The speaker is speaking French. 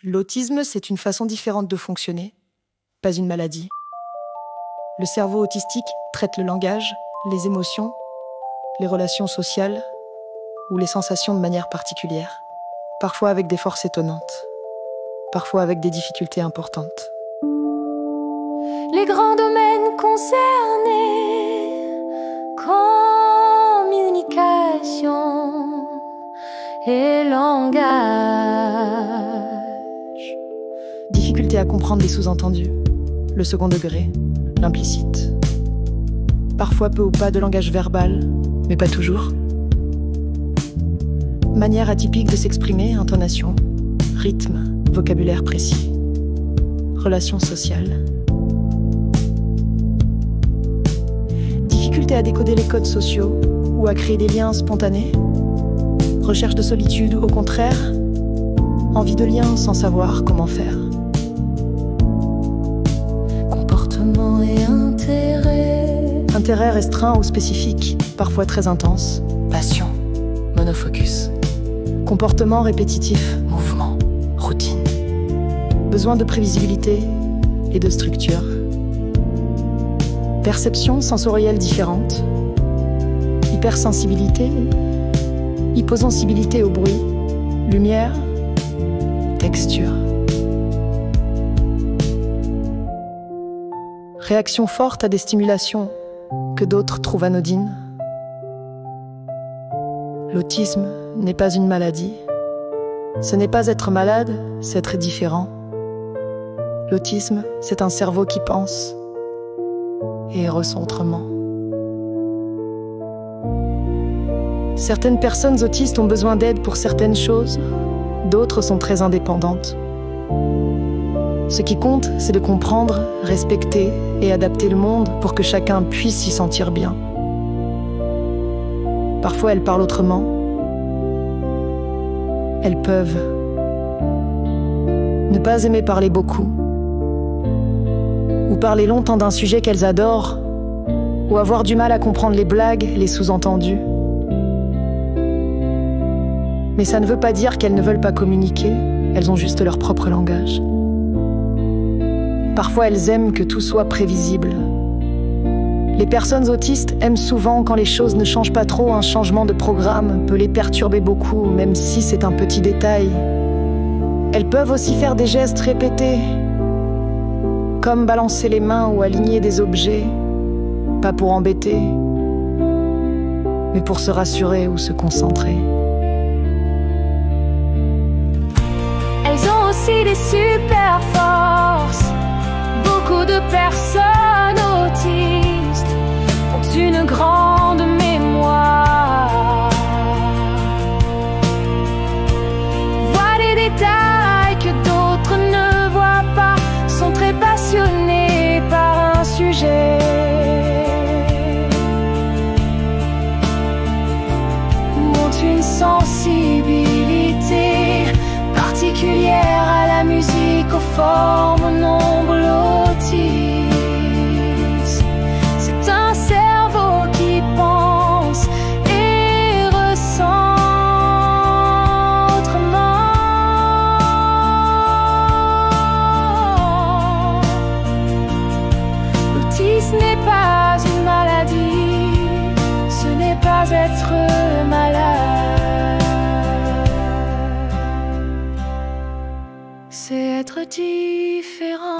L'autisme, c'est une façon différente de fonctionner, pas une maladie. Le cerveau autistique traite le langage, les émotions, les relations sociales ou les sensations de manière particulière, parfois avec des forces étonnantes, parfois avec des difficultés importantes. Les grands domaines concernés, communication et langage. Difficulté à comprendre les sous-entendus, le second degré, l'implicite. Parfois peu ou pas de langage verbal, mais pas toujours. Manière atypique de s'exprimer, intonation, rythme, vocabulaire précis. Relations sociales. Difficulté à décoder les codes sociaux ou à créer des liens spontanés. Recherche de solitude, au contraire. Envie de lien sans savoir comment faire. Comportement et intérêt. Intérêt restreint ou spécifique, parfois très intense. Passion, monofocus. Comportement répétitif. Mouvement, routine. Besoin de prévisibilité et de structure. Perception sensorielle différente. Hypersensibilité. Hyposensibilité au bruit. Lumière. Texture. Réaction forte à des stimulations que d'autres trouvent anodines. L'autisme n'est pas une maladie. Ce n'est pas être malade, c'est être différent. L'autisme, c'est un cerveau qui pense et ressent autrement. Certaines personnes autistes ont besoin d'aide pour certaines choses, d'autres sont très indépendantes. Ce qui compte, c'est de comprendre, respecter et adapter le monde pour que chacun puisse s'y sentir bien. Parfois, elles parlent autrement. Elles peuvent ne pas aimer parler beaucoup, ou parler longtemps d'un sujet qu'elles adorent, ou avoir du mal à comprendre les blagues, les sous-entendus. Mais ça ne veut pas dire qu'elles ne veulent pas communiquer, elles ont juste leur propre langage. Parfois, elles aiment que tout soit prévisible. Les personnes autistes aiment souvent quand les choses ne changent pas trop. Un changement de programme peut les perturber beaucoup, même si c'est un petit détail. Elles peuvent aussi faire des gestes répétés, comme balancer les mains ou aligner des objets, pas pour embêter, mais pour se rassurer ou se concentrer. Elles ont aussi des super forces. Beaucoup de personnes autistes ont une grande mémoire. Voient des détails que d'autres ne voient pas, sont très passionnés par un sujet. Ou ont une sensibilité particulière à la musique, aux formes, aux nombres, l'autisme. C'est un cerveau qui pense et ressent autrement. L'autisme n'est pas une maladie, ce n'est pas être malade. C'est être différent.